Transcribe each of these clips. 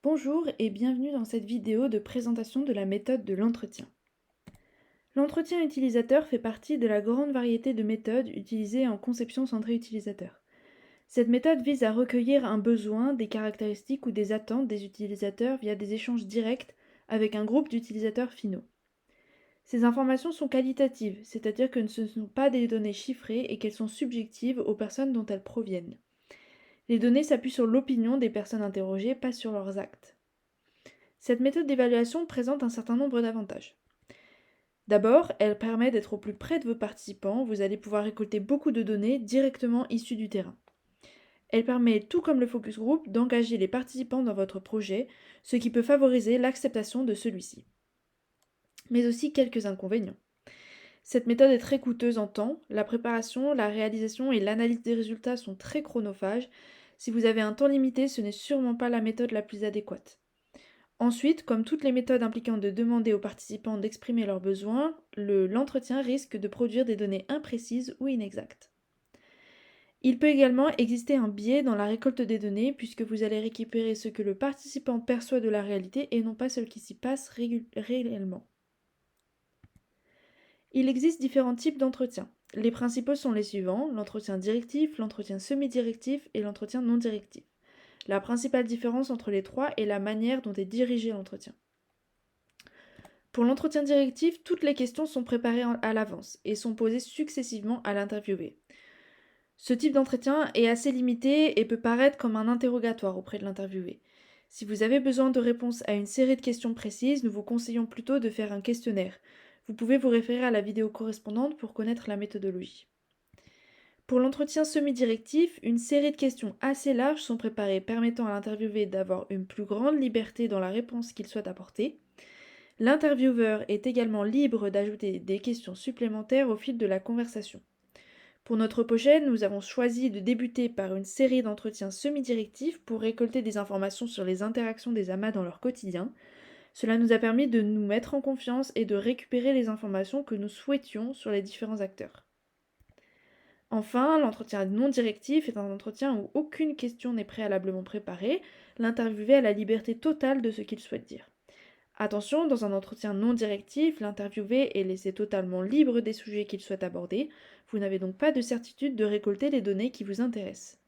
Bonjour et bienvenue dans cette vidéo de présentation de la méthode de l'entretien. L'entretien utilisateur fait partie de la grande variété de méthodes utilisées en conception centrée utilisateur. Cette méthode vise à recueillir un besoin, des caractéristiques ou des attentes des utilisateurs via des échanges directs avec un groupe d'utilisateurs finaux. Ces informations sont qualitatives, c'est-à-dire que ce ne sont pas des données chiffrées et qu'elles sont subjectives aux personnes dont elles proviennent. Les données s'appuient sur l'opinion des personnes interrogées, pas sur leurs actes. Cette méthode d'évaluation présente un certain nombre d'avantages. D'abord, elle permet d'être au plus près de vos participants, vous allez pouvoir récolter beaucoup de données directement issues du terrain. Elle permet, tout comme le focus group, d'engager les participants dans votre projet, ce qui peut favoriser l'acceptation de celui-ci. Mais aussi quelques inconvénients. Cette méthode est très coûteuse en temps, la préparation, la réalisation et l'analyse des résultats sont très chronophages. Si vous avez un temps limité, ce n'est sûrement pas la méthode la plus adéquate. Ensuite, comme toutes les méthodes impliquant de demander aux participants d'exprimer leurs besoins, l'entretien risque de produire des données imprécises ou inexactes. Il peut également exister un biais dans la récolte des données puisque vous allez récupérer ce que le participant perçoit de la réalité et non pas ce qui s'y passe réellement. Il existe différents types d'entretien. Les principaux sont les suivants, l'entretien directif, l'entretien semi-directif et l'entretien non directif. La principale différence entre les trois est la manière dont est dirigé l'entretien. Pour l'entretien directif, toutes les questions sont préparées à l'avance et sont posées successivement à l'interviewé. Ce type d'entretien est assez limité et peut paraître comme un interrogatoire auprès de l'interviewé. Si vous avez besoin de réponses à une série de questions précises, nous vous conseillons plutôt de faire un questionnaire. Vous pouvez vous référer à la vidéo correspondante pour connaître la méthodologie. Pour l'entretien semi-directif, une série de questions assez larges sont préparées permettant à l'interviewé d'avoir une plus grande liberté dans la réponse qu'il souhaite apporter. L'intervieweur est également libre d'ajouter des questions supplémentaires au fil de la conversation. Pour notre projet, nous avons choisi de débuter par une série d'entretiens semi-directifs pour récolter des informations sur les interactions des amas dans leur quotidien. Cela nous a permis de nous mettre en confiance et de récupérer les informations que nous souhaitions sur les différents acteurs. Enfin, l'entretien non directif est un entretien où aucune question n'est préalablement préparée. L'interviewé a la liberté totale de ce qu'il souhaite dire. Attention, dans un entretien non directif, l'interviewé est laissé totalement libre des sujets qu'il souhaite aborder. Vous n'avez donc pas de certitude de récolter les données qui vous intéressent.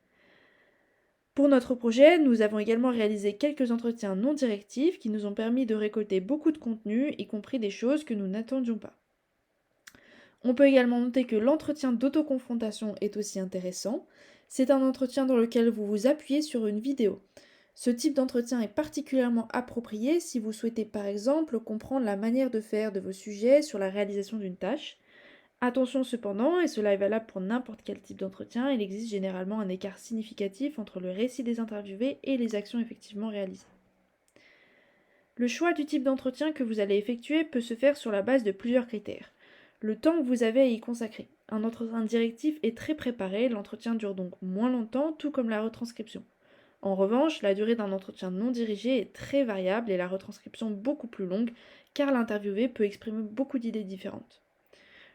Pour notre projet, nous avons également réalisé quelques entretiens non directifs qui nous ont permis de récolter beaucoup de contenu, y compris des choses que nous n'attendions pas. On peut également noter que l'entretien d'autoconfrontation est aussi intéressant. C'est un entretien dans lequel vous vous appuyez sur une vidéo. Ce type d'entretien est particulièrement approprié si vous souhaitez par exemple comprendre la manière de faire de vos sujets sur la réalisation d'une tâche. Attention cependant, et cela est valable pour n'importe quel type d'entretien, il existe généralement un écart significatif entre le récit des interviewés et les actions effectivement réalisées. Le choix du type d'entretien que vous allez effectuer peut se faire sur la base de plusieurs critères. Le temps que vous avez à y consacrer. Un entretien directif est très préparé, l'entretien dure donc moins longtemps, tout comme la retranscription. En revanche, la durée d'un entretien non dirigé est très variable et la retranscription beaucoup plus longue, car l'interviewé peut exprimer beaucoup d'idées différentes.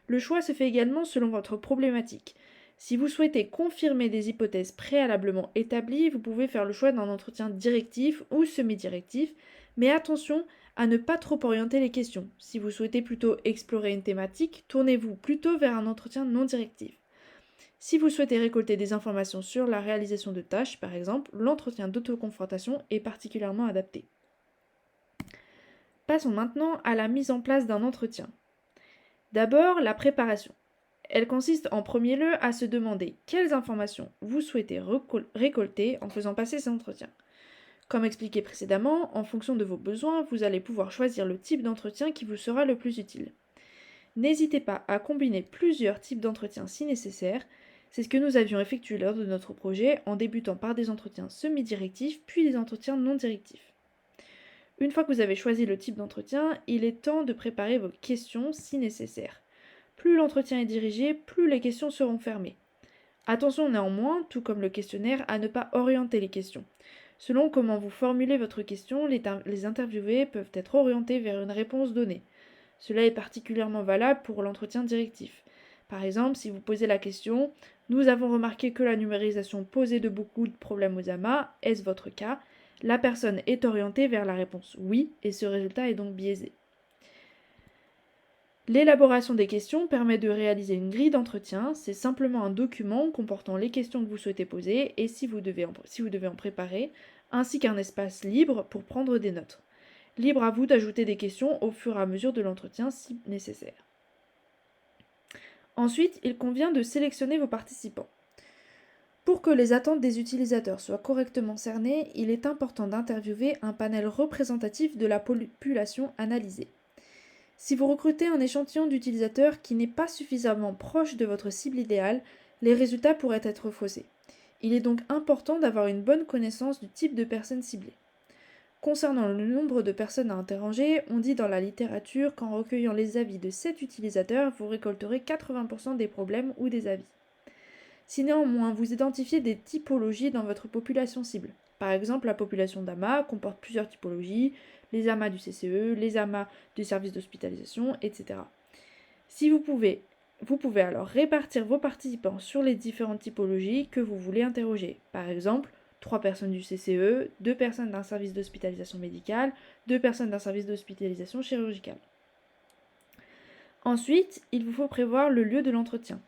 Le choix se fait également selon votre problématique. Si vous souhaitez confirmer des hypothèses préalablement établies, vous pouvez faire le choix d'un entretien directif ou semi-directif, mais attention à ne pas trop orienter les questions. Si vous souhaitez plutôt explorer une thématique, tournez-vous plutôt vers un entretien non directif. Si vous souhaitez récolter des informations sur la réalisation de tâches, par exemple, l'entretien d'autoconfrontation est particulièrement adapté. Passons maintenant à la mise en place d'un entretien. D'abord, la préparation. Elle consiste en premier lieu à se demander quelles informations vous souhaitez récolter en faisant passer ces entretiens. Comme expliqué précédemment, en fonction de vos besoins, vous allez pouvoir choisir le type d'entretien qui vous sera le plus utile. N'hésitez pas à combiner plusieurs types d'entretiens si nécessaire. C'est ce que nous avions effectué lors de notre projet en débutant par des entretiens semi-directifs puis des entretiens non directifs. Une fois que vous avez choisi le type d'entretien, il est temps de préparer vos questions si nécessaire. Plus l'entretien est dirigé, plus les questions seront fermées. Attention néanmoins, tout comme le questionnaire, à ne pas orienter les questions. Selon comment vous formulez votre question, les interviewés peuvent être orientés vers une réponse donnée. Cela est particulièrement valable pour l'entretien directif. Par exemple, si vous posez la question « Nous avons remarqué que la numérisation posait de beaucoup de problèmes aux amas, est-ce votre cas ?» La personne est orientée vers la réponse oui et ce résultat est donc biaisé. L'élaboration des questions permet de réaliser une grille d'entretien. C'est simplement un document comportant les questions que vous souhaitez poser et si vous devez en préparer, ainsi qu'un espace libre pour prendre des notes. Libre à vous d'ajouter des questions au fur et à mesure de l'entretien si nécessaire. Ensuite, il convient de sélectionner vos participants. Pour que les attentes des utilisateurs soient correctement cernées, il est important d'interviewer un panel représentatif de la population analysée. Si vous recrutez un échantillon d'utilisateurs qui n'est pas suffisamment proche de votre cible idéale, les résultats pourraient être faussés. Il est donc important d'avoir une bonne connaissance du type de personnes ciblées. Concernant le nombre de personnes à interroger, on dit dans la littérature qu'en recueillant les avis de 7 utilisateurs, vous récolterez 80% des problèmes ou des avis. Si néanmoins vous identifiez des typologies dans votre population cible, par exemple la population d'AMA comporte plusieurs typologies, les AMA du CCE, les AMA du service d'hospitalisation, etc. Si vous pouvez alors répartir vos participants sur les différentes typologies que vous voulez interroger. Par exemple, 3 personnes du CCE, 2 personnes d'un service d'hospitalisation médicale, 2 personnes d'un service d'hospitalisation chirurgicale. Ensuite, il vous faut prévoir le lieu de l'entretien.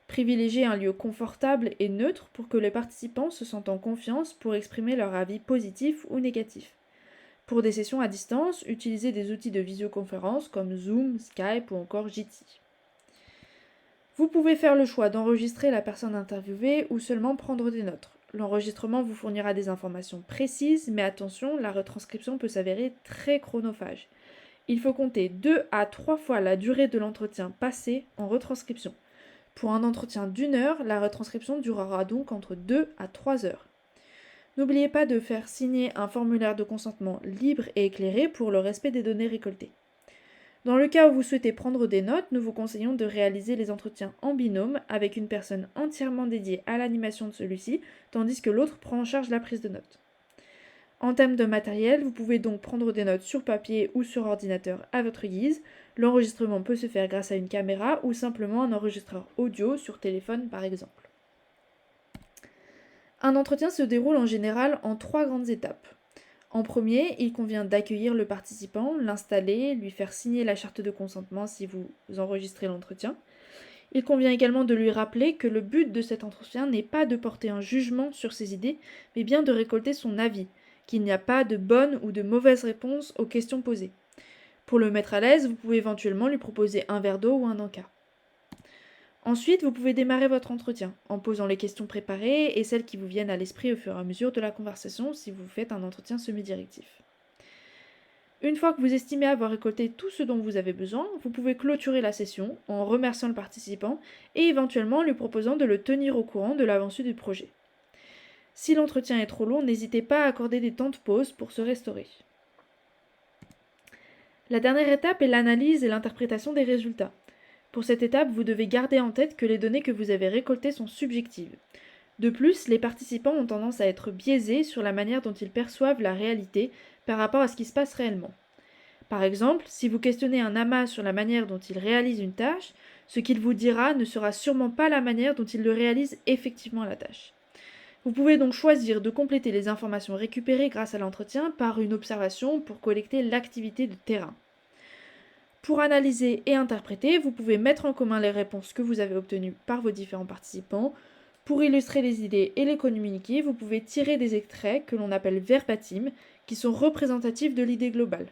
Privilégiez un lieu confortable et neutre pour que les participants se sentent en confiance pour exprimer leur avis positif ou négatif. Pour des sessions à distance, utilisez des outils de visioconférence comme Zoom, Skype ou encore Jitsi. Vous pouvez faire le choix d'enregistrer la personne interviewée ou seulement prendre des notes. L'enregistrement vous fournira des informations précises, mais attention, la retranscription peut s'avérer très chronophage. Il faut compter 2 à 3 fois la durée de l'entretien passé en retranscription. Pour un entretien d'1 heure, la retranscription durera donc entre 2 à 3 heures. N'oubliez pas de faire signer un formulaire de consentement libre et éclairé pour le respect des données récoltées. Dans le cas où vous souhaitez prendre des notes, nous vous conseillons de réaliser les entretiens en binôme avec une personne entièrement dédiée à l'animation de celui-ci, tandis que l'autre prend en charge la prise de notes. En termes de matériel, vous pouvez donc prendre des notes sur papier ou sur ordinateur à votre guise. L'enregistrement peut se faire grâce à une caméra ou simplement un enregistreur audio sur téléphone par exemple. Un entretien se déroule en général en 3 grandes étapes. En premier, il convient d'accueillir le participant, l'installer, lui faire signer la charte de consentement si vous enregistrez l'entretien. Il convient également de lui rappeler que le but de cet entretien n'est pas de porter un jugement sur ses idées, mais bien de récolter son avis, qu'il n'y a pas de bonne ou de mauvaise réponse aux questions posées. Pour le mettre à l'aise, vous pouvez éventuellement lui proposer un verre d'eau ou un encas. Ensuite, vous pouvez démarrer votre entretien en posant les questions préparées et celles qui vous viennent à l'esprit au fur et à mesure de la conversation si vous faites un entretien semi-directif. Une fois que vous estimez avoir récolté tout ce dont vous avez besoin, vous pouvez clôturer la session en remerciant le participant et éventuellement lui proposant de le tenir au courant de l'avancée du projet. Si l'entretien est trop long, n'hésitez pas à accorder des temps de pause pour se restaurer. La dernière étape est l'analyse et l'interprétation des résultats. Pour cette étape, vous devez garder en tête que les données que vous avez récoltées sont subjectives. De plus, les participants ont tendance à être biaisés sur la manière dont ils perçoivent la réalité par rapport à ce qui se passe réellement. Par exemple, si vous questionnez un amas sur la manière dont il réalise une tâche, ce qu'il vous dira ne sera sûrement pas la manière dont il le réalise effectivement la tâche. Vous pouvez donc choisir de compléter les informations récupérées grâce à l'entretien par une observation pour collecter l'activité de terrain. Pour analyser et interpréter, vous pouvez mettre en commun les réponses que vous avez obtenues par vos différents participants. Pour illustrer les idées et les communiquer, vous pouvez tirer des extraits que l'on appelle verbatim, qui sont représentatifs de l'idée globale.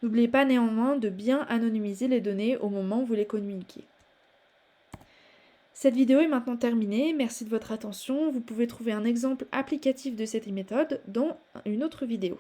N'oubliez pas néanmoins de bien anonymiser les données au moment où vous les communiquez. Cette vidéo est maintenant terminée, merci de votre attention. Vous pouvez trouver un exemple applicatif de cette méthode dans une autre vidéo.